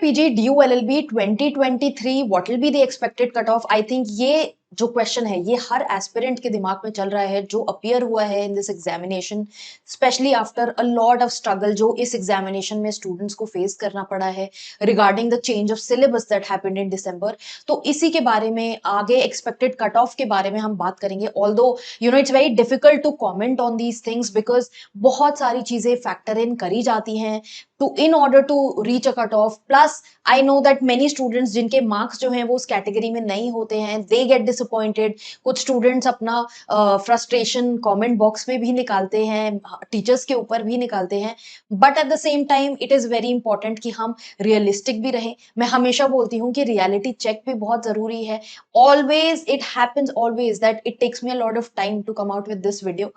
PG DU LLB 2023 what will be the expected cut off? I think ये जो question है ये हर aspirant के दिमाग में चल रहा है जो अपियर हुआ है in this examination, specially after a lot of struggle जो इस एग्जामिनेशन में स्टूडेंट्स को फेस करना पड़ा है regarding the change of syllabus that happened in December. तो इसी के बारे में आगे एक्सपेक्टेड कट ऑफ के बारे में हम बात करेंगे। Although you know it's very difficult to comment on these things because बहुत सारी चीजें फैक्टर इन करी जाती हैं to in order to reach a cut off. Plus I know that many students जिनके मार्क्स जो हैं वो उस कैटेगरी में नहीं होते हैं, दे गेट डिसअपॉइंटेड। कुछ स्टूडेंट्स अपना फ्रस्ट्रेशन कमेंट बॉक्स में भी निकालते हैं, टीचर्स के ऊपर भी निकालते हैं। But at the same time it is very important कि हम रियलिस्टिक भी रहें। मैं हमेशा बोलती हूँ कि रियलिटी चेक भी बहुत जरूरी है। Always it happens always that it takes me a lot of time to come out with this video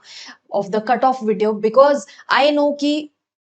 of the cut off video because I know कि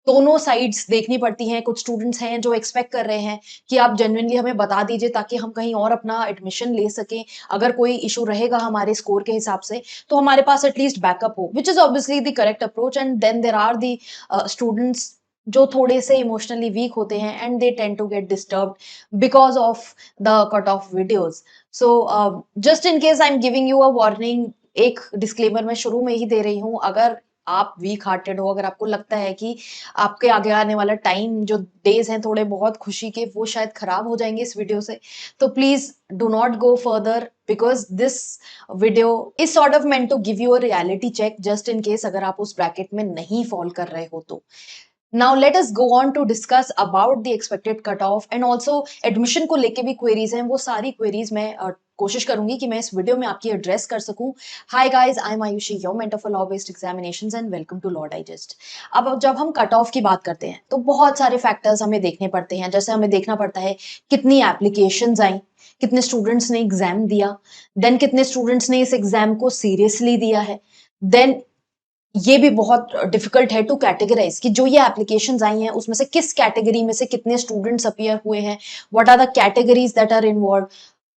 दोनों साइड्स देखनी पड़ती हैं। कुछ स्टूडेंट्स हैं जो एक्सपेक्ट कर रहे हैं कि आप जेन्युइनली हमें बता दीजिए ताकि हम कहीं और अपना एडमिशन ले सकें। अगर कोई इशू रहेगा हमारे स्कोर के हिसाब से तो हमारे पास एटलीस्ट बैकअप हो, which is obviously the correct approach. And then there are the students जो थोड़े से इमोशनली वीक होते हैं and they tend to get disturbed because of the cut off videos. So just in case I am giving you a warning, एक disclaimer मैं शुरू में ही दे रही हूँ। अगर आप वीक हार्टेड हो, अगर आपको लगता है कि आपके आगे आने वाला टाइम जो डेज हैं थोड़े बहुत खुशी के वो शायद खराब हो जाएंगे इस वीडियो से, तो please do not go further because this video is sort of meant to give you a reality check just in case अगर आप उस ब्रैकेट में नहीं फॉल कर रहे हो तो। Now let us go on to discuss about the expected cutoff and also admission को लेके भी queries हैं। वो सारी queries मैं कोशिश करूंगी कि मैं इस वीडियो में आपकी एड्रेस कर सकूं। Hi guys, I am Ayushi, your mentor for law based examinations and welcome to Law Digest. अब जब हम कट ऑफ की बात करते हैं तो बहुत सारे फैक्टर्स हमें देखने पड़ते हैं। जैसे हमें देखना पड़ता है कितनी एप्लीकेशंस आई, कितने स्टूडेंट्स ने एग्जाम दिया, देन कितने स्टूडेंट्स ने इस एग्जाम को सीरियसली दिया है। देन ये भी बहुत डिफिकल्ट है टू कैटेगराइज कि जो ये एप्लीकेशंस आई हैं उसमें से किस कैटेगरी में से कितने स्टूडेंट्स अपीयर हुए हैं, what are the categories that are involve.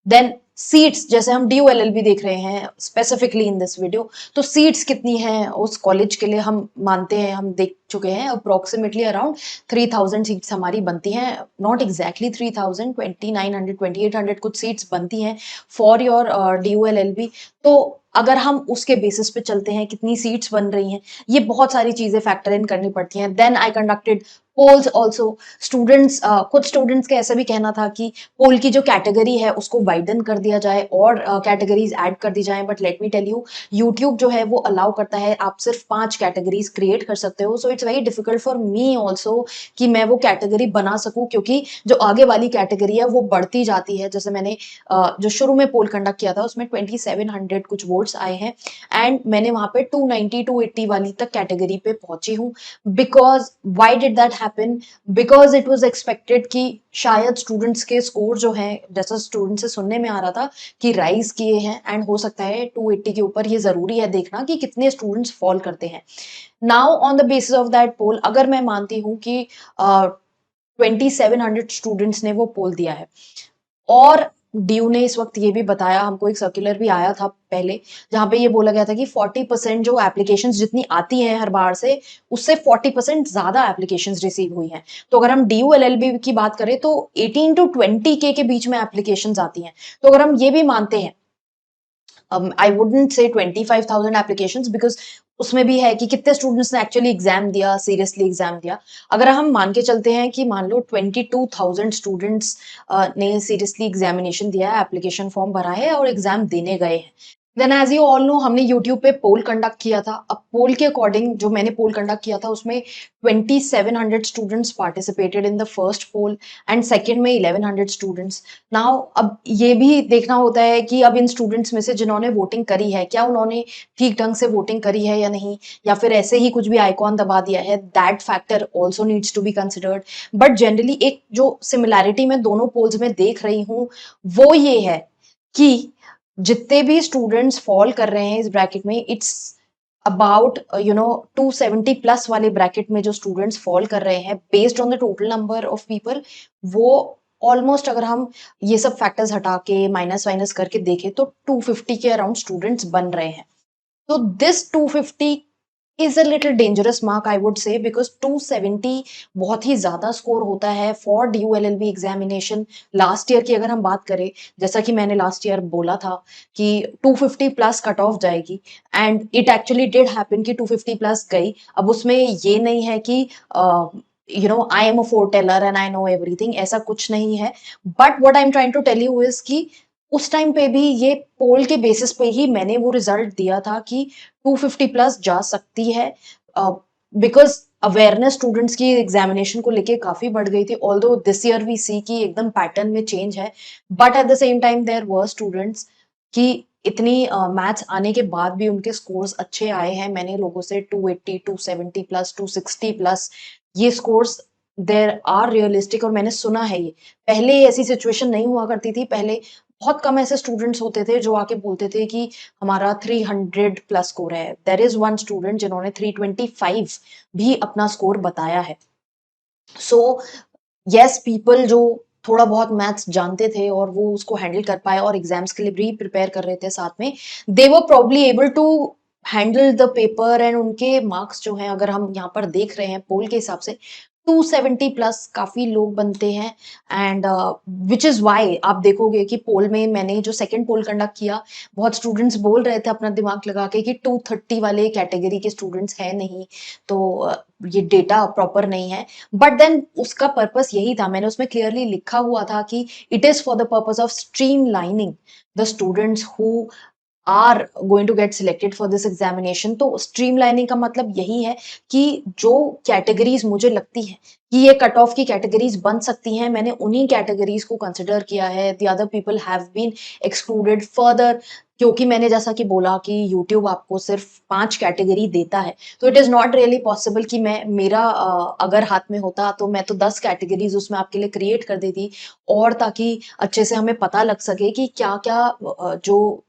Then seats, जैसे हम DU LLB देख रहे हैं स्पेसिफिकली इन दिस वीडियो, तो सीट्स कितनी हैं उस कॉलेज के लिए हम मानते हैं, हम देख चुके हैं अप्रोक्सीमेटली अराउंड 3000 सीट्स हमारी बनती हैं। नॉट एग्जैक्टली 3000, 2900 2800 कुछ सीट्स बनती हैं फॉर योर DU LLB। तो अगर हम उसके बेसिस पे चलते हैं कितनी सीट्स बन रही हैं, ये बहुत सारी चीजें फैक्टर इन करनी पड़ती हैं। Then I conducted polls also. Students कुछ स्टूडेंट्स का ऐसा भी कहना था कि पोल की जो कैटेगरी है उसको वाइडन कर दिया जाए और कैटेगरीज ऐड कर दी जाए। But let me tell you, YouTube जो है वो अलाउ करता है आप सिर्फ 5 कैटेगरीज क्रिएट कर सकते हो। So it's very difficult for me also कि मैं वो कैटेगरी बना सकूं क्योंकि जो आगे वाली कैटेगरी है वो बढ़ती जाती है। जैसे मैंने जो शुरू में पोल कंडक्ट किया था उसमें 2700 कुछ वोट्स आए हैं एंड मैंने वहां पे 290 280 वाली तक कैटेगरी पे पहुंची हूँ। Because why did that happen? Because it was expected कि शायद स्टूडेंट्स के स्कोर जो है, जैसा स्टूडेंट से सुनने में आ रहा था कि राइज किए हैं एंड हो सकता है 280 के ऊपर। ये जरूरी है देखना कि कितने स्टूडेंट्स फॉल करते हैं। Now on the basis of that poll, अगर मैं मानती हूँ कि 2700 स्टूडेंट्स ने वो पोल दिया है और ड्यू ने इस वक्त ये भी बताया, हमको एक सर्कुलर भी आया था पहले जहां पे ये बोला गया था कि 40% जो एप्लीकेशंस जितनी आती हैं हर बार से उससे 40% ज्यादा एप्लीकेशंस रिसीव हुई हैं। तो अगर हम DU LLB की बात करें तो 18 to 20K के बीच में एप्लीकेशंस आती हैं। तो अगर हम ये भी मानते हैं, I wouldn't say 25,000 applications because उसमें भी है कि कितने स्टूडेंट्स ने एक्चुअली एग्जाम दिया, सीरियसली एग्जाम दिया। अगर हम मान के चलते हैं कि मान लो 22,000 स्टूडेंट्स ने सीरियसली एग्जामिनेशन दिया है, एप्लीकेशन फॉर्म भरा है और एग्जाम देने गए हैं, then as you all know हमने यूट्यूब पे पोल कंडक्ट किया था। अब पोल के अकॉर्डिंग जो मैंने पोल कंडक्ट किया था उसमें 2700 students participated in the first poll and second में 1100 स्टूडेंट्स। नाउ अब ये भी देखना होता है कि अब इन स्टूडेंट्स में से जिन्होंने वोटिंग करी है क्या उन्होंने ठीक ढंग से वोटिंग करी है या नहीं, या फिर ऐसे ही कुछ भी आइकॉन दबा दिया है। That factor also needs to be considered. But generally एक जो सिमिलैरिटी मैं दोनों पोल्स में देख रही हूँ वो ये है कि जितने भी स्टूडेंट्स फॉल कर रहे हैं इस ब्रैकेट में, इट्स अबाउट 270 प्लस वाले ब्रैकेट में जो स्टूडेंट्स फॉल कर रहे हैं based on the total number of people, वो ऑलमोस्ट अगर हम ये सब फैक्टर्स हटा के माइनस वाइनस करके देखें तो 250 के अराउंड स्टूडेंट्स बन रहे हैं। तो this 250 is a little dangerous mark I would से, बिकॉज 270 बहुत ही ज्यादा स्कोर होता है for DU LLB examination. Last year की अगर हम बात करें, जैसा कि मैंने लास्ट ईयर बोला था कि 250 प्लस कट ऑफ जाएगी, and it actually did happen कि 250 प्लस गई। अब उसमें ये नहीं है कि I am a fortune teller and I know everything, ऐसा कुछ नहीं है। But what I am trying to tell you is कि उस टाइम पे भी ये पोल के बेसिस पे ही मैंने वो रिजल्ट दिया था कि 250 प्लस जा सकती है, बिकॉज अवेयरनेस स्टूडेंट्स की एग्जामिनेशन को लेके काफी बढ़ गई थी। Although this year we see की एकदम पैटर्न में चेंज है, but at the same time there were students कि इतनी मैथ्स आने के बाद भी उनके स्कोर्स अच्छे आए हैं। मैंने लोगों से 280 270 प्लस 260 प्लस ये स्कोर्स देर आर रियलिस्टिक, और मैंने सुना है ये। पहले ऐसी सिचुएशन नहीं हुआ करती थी, पहले बहुत कम ऐसे स्टूडेंट्स होते थे जो आके बोलते थे कि हमारा 300 प्लस स्कोर है। देयर इज वन स्टूडेंट जिन्होंने 325 भी अपना स्कोर बताया है। सो यस, पीपल जो थोड़ा बहुत मैथ्स जानते थे और वो उसको हैंडल कर पाए और एग्जाम्स के लिए भी प्रिपेयर कर रहे थे साथ में, they were probably able to handle the paper, and उनके मार्क्स जो हैं अगर हम यहाँ पर देख रहे हैं पोल के हिसाब से 270 प्लस काफी लोग बनते हैं। एंड विच इज वाई आप देखोगे कि पोल में मैंने जो सेकंड पोल कंडक्ट किया, बहुत स्टूडेंट्स बोल रहे थे अपना दिमाग लगा के कि 230 वाले कैटेगरी के स्टूडेंट्स है नहीं, तो ये डेटा प्रॉपर नहीं है। बट देन उसका पर्पस यही था, मैंने उसमें क्लियरली लिखा हुआ था कि it is for the purpose of streamlining the students who are going to get selected for this examination. तो स्ट्रीमलाइनिंग का मतलब यही है कि जो कैटेगरीज मुझे लगती है कि ये कट ऑफ की कैटेगरीज बन सकती हैं, मैंने उन्हीं कैटेगरीज को कंसिडर किया है। The other people have been excluded further, क्योंकि मैंने जैसा कि बोला कि यूट्यूब आपको सिर्फ 5 कैटेगरी देता है, तो it is not really possible कि मैं मेरा अगर हाथ में होता तो मैं तो 10 कैटेगरीज उसमें आपके लिए क्रिएट कर देती, और ताकि अच्छे से हमें पता लग सके कि क्या क्या जो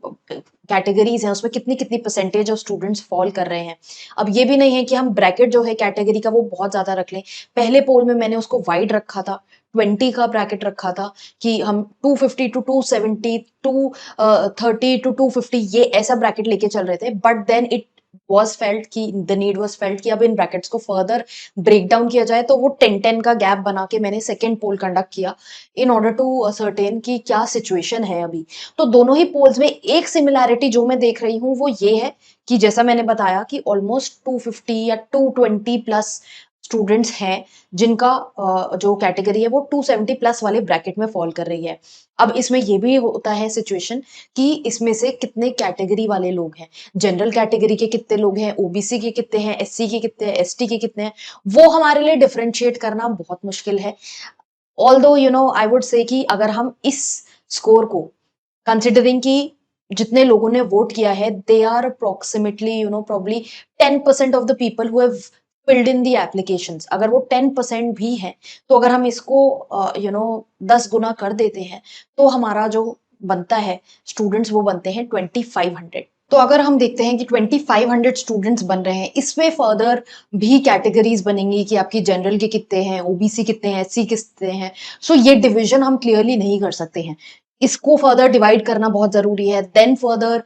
कैटेगरीज हैं उसमें कितनी कितनी परसेंटेज ऑफ स्टूडेंट्स फॉल कर रहे हैं। अब ये भी नहीं है कि हम ब्रैकेट जो है कैटेगरी का वो बहुत ज्यादा रख लें। पहले पोल में मैंने उसको वाइड रखा था, 20 का ब्रैकेट रखा था कि हम 250 टू 270 230 टू 250 ये ऐसा ब्रैकेट लेके चल रहे थे। But then it was felt कि the need was felt कि अब इन ब्रैकेट्स को फर्दर ब्रेक डाउन किया जाए, तो वो 10-10 का गैप बना के मैंने सेकेंड पोल कंडक्ट किया इन ऑर्डर टू सर्टेन कि क्या सिचुएशन है अभी। तो दोनों ही पोल्स में एक सिमिलैरिटी जो मैं देख रही हूँ वो ये है कि जैसा मैंने बताया कि ऑलमोस्ट 250 या 220 प्लस स्टूडेंट्स हैं जिनका जो कैटेगरी है वो 270 प्लस वाले ब्रैकेट में फॉल कर रही है। अब इसमें ये भी होता है सिचुएशन कि इसमें से कितने कैटेगरी वाले लोग हैं, जनरल कैटेगरी के कितने लोग हैं, ओबीसी के कितने हैं, एससी के कितने हैं, एसटी के कितने हैं, वो हमारे लिए डिफरेंशिएट करना बहुत मुश्किल है। ऑल्दो आई वुड से कि अगर हम इस स्कोर को कंसिडरिंग कि जितने लोगों ने वोट किया है, they are approximately probably 10% of the people who have filled in the applications, अगर वो 10% भी है, तो अगर हम इसको 10 गुना कर देते हैं तो हमारा जो बनता है स्टूडेंट्स वो बनते हैं 2500। तो अगर हम देखते हैं कि 2500 स्टूडेंट्स बन रहे हैं, इसमें फर्दर भी कैटेगरीज बनेंगी कि आपकी जनरल के कितने हैं, ओबीसी कितने हैं, एससी कितने हैं। सो ये डिवीजन हम क्लियरली नहीं कर सकते हैं, इसको फर्दर डिवाइड करना बहुत जरूरी है। देन फर्दर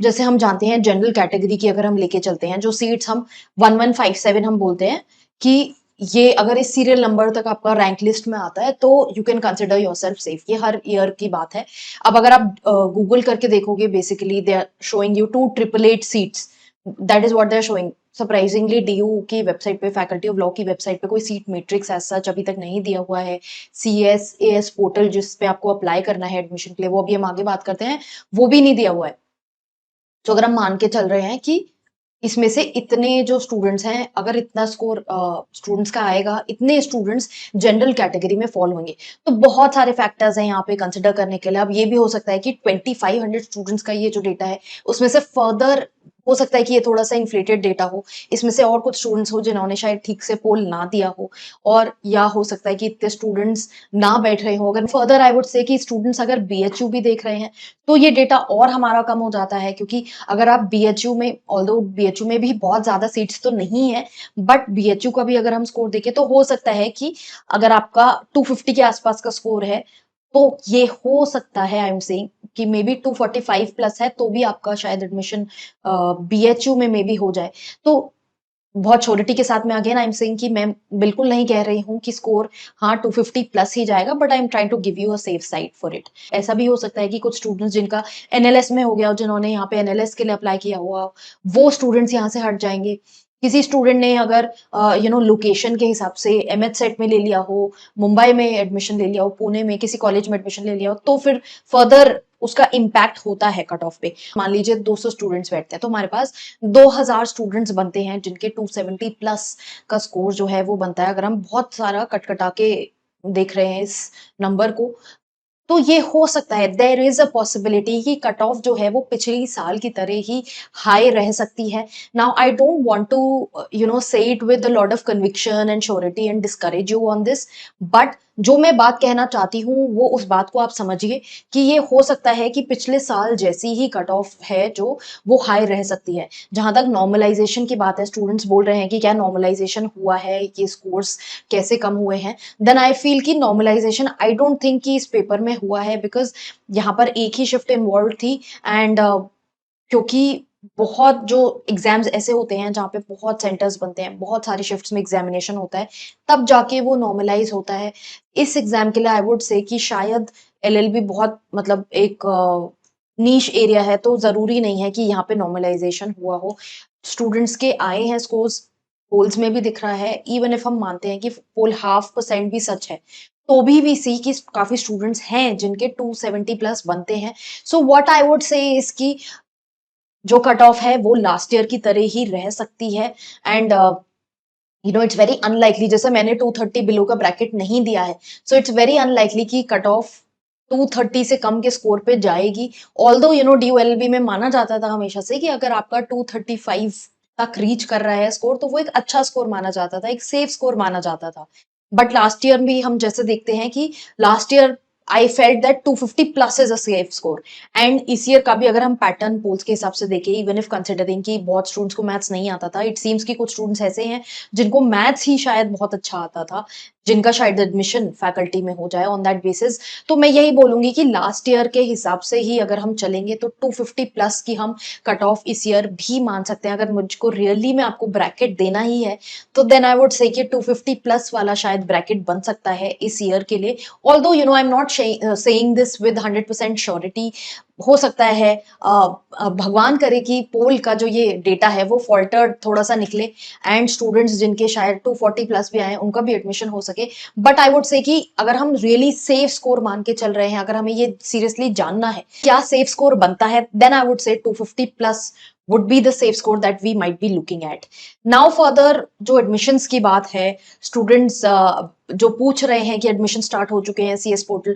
जैसे हम जानते हैं जनरल कैटेगरी की अगर हम लेके चलते हैं, जो सीट्स हम 1157 हम बोलते हैं कि ये अगर इस सीरियल नंबर तक आपका रैंक लिस्ट में आता है तो you can consider yourself safe. ये हर ईयर की बात है। अब अगर आप गूगल करके देखोगे, basically they are showing you 2888 seats, that is what they are showing. Surprisingly DU की वेबसाइट पे, फैकल्टी ऑफ लॉ की वेबसाइट पे कोई सीट मैट्रिक्स एज सच अभी तक नहीं दिया हुआ है। CSAS पोर्टल जिस पे आपको अप्लाई करना है एडमिशन के लिए, वो अभी हम आगे बात करते हैं, वो भी नहीं दिया हुआ है। तो अगर हम मान के चल रहे हैं कि इसमें से इतने जो स्टूडेंट्स हैं, अगर इतना स्कोर स्टूडेंट्स का आएगा, इतने स्टूडेंट्स जनरल कैटेगरी में फॉल होंगे, तो बहुत सारे फैक्टर्स हैं यहाँ पे कंसिडर करने के लिए। अब ये भी हो सकता है कि 2500 स्टूडेंट्स का ये जो डेटा है उसमें से फर्दर हो सकता है कि ये थोड़ा सा इन्फ्लेटेड डेटा हो, इसमें से और कुछ स्टूडेंट्स हो जिन्होंने शायद ठीक से पोल ना दिया हो, और या हो सकता है कि इतने स्टूडेंट्स ना बैठ रहे हो। अगर फर्दर आई वुड से कि स्टूडेंट्स अगर BHU भी देख रहे हैं तो ये डेटा और हमारा कम हो जाता है, क्योंकि अगर आप BHU में, ऑल्दो BHU में भी बहुत ज्यादा सीट्स तो नहीं है, बट BHU का भी अगर हम स्कोर देखें तो हो सकता है कि अगर आपका 250 के आसपास का स्कोर है, तो ये हो सकता है, आई एम सेइंग कि मे बी 245 प्लस है तो भी आपका शायद एडमिशन BHU में मे बी हो जाए। तो बहुत श्योरिटी के साथ मैं अगेन आई एम सेइंग कि मैं बिल्कुल नहीं कह रही हूँ कि स्कोर हाँ 250 प्लस ही जाएगा, but I am trying to give you a safe side for it. ऐसा भी हो सकता है कि कुछ स्टूडेंट्स जिनका एनएलएस में हो गया, जिन्होंने यहाँ पे एनएलएस के लिए अप्लाई किया हुआ, वो स्टूडेंट्स यहाँ से हट जाएंगे। किसी स्टूडेंट ने अगर लोकेशन के हिसाब से एमएच सेट में ले लिया हो, मुंबई में एडमिशन ले लिया हो, पुणे में किसी कॉलेज में एडमिशन ले लिया हो, तो फिर फर्दर उसका इम्पैक्ट होता है कट ऑफ पे। मान लीजिए 200 स्टूडेंट्स बैठते हैं तो हमारे पास 2000 स्टूडेंट्स बनते हैं जिनके 270 प्लस का स्कोर जो है वो बनता है। अगर हम बहुत सारा कटकटा के देख रहे हैं इस नंबर को, तो ये हो सकता है, देयर इज अ पॉसिबिलिटी कि कट ऑफ जो है वो पिछली साल की तरह ही हाई रह सकती है। Now I don't want to say it with a lot of conviction and surety and discourage you on this, but जो मैं बात कहना चाहती हूँ वो उस बात को आप समझिए कि ये हो सकता है कि पिछले साल जैसी ही कट ऑफ है जो वो हाई रह सकती है। जहां तक नॉर्मलाइजेशन की बात है, स्टूडेंट्स बोल रहे हैं कि क्या नॉर्मलाइजेशन हुआ है, ये स्कोर्स कैसे कम हुए हैं, देन आई फील कि नॉर्मलाइजेशन आई डोंट थिंक कि इस पेपर में हुआ है, बिकॉज यहाँ पर एक ही शिफ्ट इन्वॉल्व थी एंड क्योंकि बहुत जो एग्जाम्स ऐसे होते हैं जहाँ पे बहुत सेंटर्स बनते हैं, बहुत सारी शिफ्ट्स में एग्जामिनेशन होता है, तब जाके वो नॉर्मलाइज होता है। इस एग्जाम के लिए आई वुड से कि शायद एलएलबी बहुत मतलब एक नीश एरिया है, तो जरूरी नहीं है कि यहाँ पे नॉर्मलाइजेशन हुआ हो। स्टूडेंट्स के आए हैं स्कोर्स, पोल्स में भी दिख रहा है। इवन इफ हम मानते हैं कि पोल 0.5% भी सच है, तो भी सी की काफी स्टूडेंट्स हैं जिनके 270 प्लस बनते हैं। सो व्हाट आई वुड से इसकी जो कट ऑफ है वो लास्ट ईयर की तरह ही रह सकती है। एंड इट्स वेरी अनलाइकली, जैसे मैंने 230 बिलो का ब्रैकेट नहीं दिया है, सो इट्स वेरी अनलाइकली कि कट ऑफ 230 से कम के स्कोर पे जाएगी। ऑल्दो DULB में माना जाता था हमेशा से कि अगर आपका 235 तक रीच कर रहा है स्कोर, तो वो एक अच्छा स्कोर माना जाता था, एक सेफ स्कोर माना जाता था। बट लास्ट ईयर भी हम जैसे देखते हैं कि last year I felt that 250 plus is a safe score. And इस ईयर का भी अगर हम पैटर्न पोल्स के हिसाब से देखें, इवन इफ कंसिडरिंग कि बहुत स्टूडेंट्स को मैथ्स नहीं आता था, इट सीम्स कि कुछ स्टूडेंट्स ऐसे हैं जिनको मैथ्स ही शायद बहुत अच्छा आता था, जिनका शायद एडमिशन फैकल्टी में हो जाए ऑन दैट बेसिस। तो मैं यही बोलूंगी कि लास्ट ईयर के हिसाब से ही अगर हम चलेंगे तो 250 प्लस की हम कट ऑफ इस ईयर भी मान सकते हैं। अगर मुझको रियली में आपको ब्रैकेट देना ही है, तो देन आई वुड से कि 250 प्लस वाला शायद ब्रैकेट बन सकता है इस ईयर के लिए। Although I am not saying this with 100% surety. हो सकता है भगवान करे कि पोल का जो ये डेटा है वो फॉल्टर्ड थोड़ा सा निकले एंड स्टूडेंट्स जिनके शायद 240 प्लस भी आए उनका भी एडमिशन हो सके। बट आई वुड से कि अगर हम रियली सेफ स्कोर मान के चल रहे हैं, अगर हमें ये सीरियसली जानना है क्या सेफ स्कोर बनता है, देन आई वुड से 250 plus would be the safe score that we might be looking at. Now further जो एडमिशंस की बात है, स्टूडेंट्स जो पूछ रहे हैं कि एडमिशन स्टार्ट हो चुके हैं CS पोर्टल,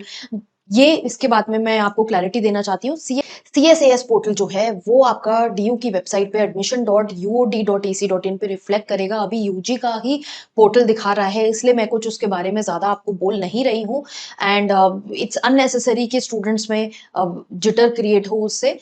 ये इसके बाद में मैं आपको क्लैरिटी देना चाहती हूँ। CSAS पोर्टल जो है वो आपका DU की वेबसाइट पे admission.uod.ac.in पे रिफ्लेक्ट करेगा। अभी UG का ही पोर्टल दिखा रहा है, इसलिए मैं कुछ उसके बारे में ज्यादा आपको बोल नहीं रही हूँ। एंड इट्स अननेसेसरी कि स्टूडेंट्स में जिटर क्रिएट हो उससे।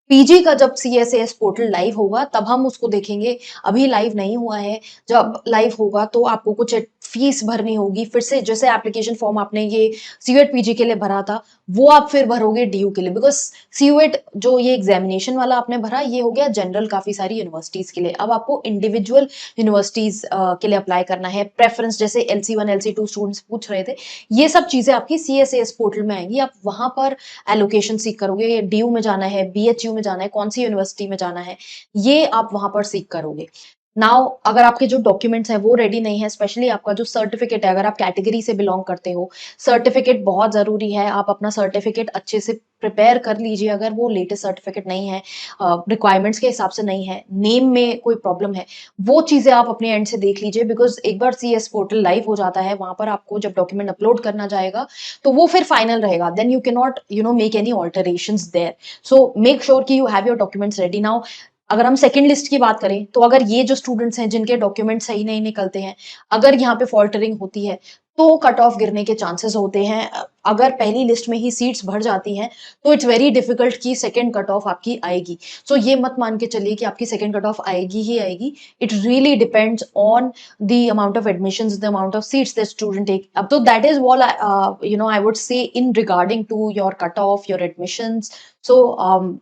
पीजी का जब CSAS पोर्टल लाइव होगा तब हम उसको देखेंगे, अभी लाइव नहीं हुआ है। जब लाइव होगा तो आपको कुछ फीस भरनी होगी, फिर से जैसे एप्लीकेशन फॉर्म आपने ये CUET पीजी के लिए भरा था वो आप फिर भरोगे DU के लिए, बिकॉज CUET जो ये एग्जामिनेशन वाला आपने भरा ये हो गया जनरल काफी सारी यूनिवर्सिटीज के लिए। अब आपको इंडिविजुअल यूनिवर्सिटीज के लिए अप्लाई करना है, प्रेफरेंस जैसे LC1 LC2 स्टूडेंट्स पूछ रहे थे, ये सब चीजें आपकी CSAS पोर्टल में आएंगी। आप वहां पर एलोकेशन सीख करोगे, DU में जाना है, BHU में जाना है, कौन सी यूनिवर्सिटी में जाना है, ये आप वहां पर सीख करोगे। नाउ अगर आपके जो डॉक्यूमेंट्स हैं वो रेडी नहीं है, स्पेशली आपका जो सर्टिफिकेट है, अगर आप कैटेगरी से बिलोंग करते हो, सर्टिफिकेट बहुत जरूरी है। आप अपना सर्टिफिकेट अच्छे से प्रिपेयर कर लीजिए। अगर वो लेटेस्ट सर्टिफिकेट नहीं है, रिक्वायरमेंट्स के हिसाब से नहीं है, नेम में कोई प्रॉब्लम है, वो चीजें आप अपने एंड से देख लीजिए। बिकॉज एक बार CS पोर्टल लाइव हो जाता है, वहां पर आपको जब डॉक्यूमेंट अपलोड करना जाएगा तो वो फिर फाइनल रहेगा, then you can not make any alterations there. So make sure कि you have your documents ready. Now अगर हम सेकंड लिस्ट की बात करें, तो अगर ये जो स्टूडेंट्स हैं जिनके डॉक्यूमेंट सही नहीं निकलते हैं, अगर यहाँ पे फॉल्टरिंग होती है तो कट ऑफ गिरने के चांसेस होते हैं। अगर पहली लिस्ट में ही सीट्स भर जाती हैं तो इट्स वेरी डिफिकल्ट कि सेकंड कट ऑफ आपकी आएगी। सो ये मत मान के चलिए कि आपकी सेकंड कट ऑफ आएगी ही आएगी। It really depends on the amount of admissions, the amount of seats the student take. अब तो that is all I would say in regarding to your cut off, your admissions. So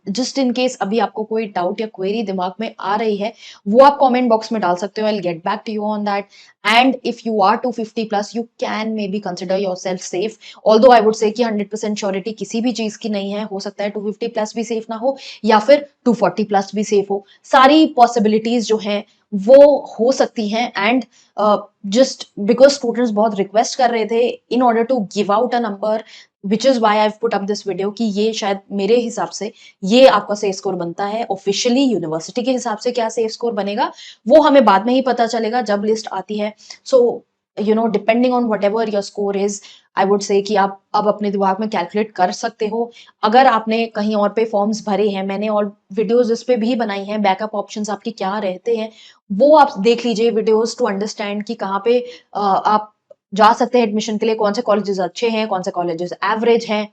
just in case अभी आपको कोई doubt या query दिमाग में आ रही है, वो आप कमेंट बॉक्स में डाल सकते हो। I will get back to you on that. And if you are 250 plus, you can maybe consider yourself safe. Although I would say कि 100% श्योरिटी किसी भी चीज की नहीं है, हो सकता है 250 प्लस भी सेफ ना हो या फिर 240 प्लस भी सेफ हो। सारी पॉसिबिलिटीज जो हैं वो हो सकती हैं। एंड जस्ट बिकॉज स्टूडेंट्स बहुत रिक्वेस्ट कर रहे थे in order to give out a number, which is why I put up this video, कि ये शायद मेरे हिसाब से ये आपका सेफ स्कोर बनता है। ऑफिशियली यूनिवर्सिटी के हिसाब से क्या सेफ स्कोर बनेगा वो हमें बाद में ही पता चलेगा जब लिस्ट आती है। So depending on what ever your score is, I would say कि आप अब अपने दिमाग में कैलकुलेट कर सकते हो। अगर आपने कहीं और पे फॉर्म्स भरे हैं, मैंने और वीडियोस इस पे भी बनाई हैं, बैकअप ऑप्शंस आपके क्या रहते हैं, वो आप देख लीजिए वीडियोस टू अंडरस्टैंड कि कहाँ पे आप जा सकते हैं एडमिशन के लिए, कौन से कॉलेजेस अच्छे हैं, कौन से कॉलेजेस एवरेज हैं,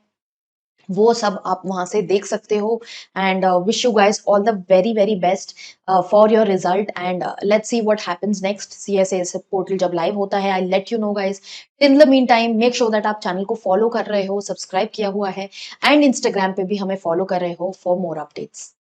वो सब आप वहां से देख सकते हो। And wish you guys all the very very best for your result. And let's see what happens next. CSS portal जब लाइव होता है, I let you know guys. Till the mean time make sure that आप channel को follow कर रहे हो, subscribe किया हुआ है, एंड इंस्टाग्राम पे भी हमें फॉलो कर रहे हो फॉर मोर अपडेट्स।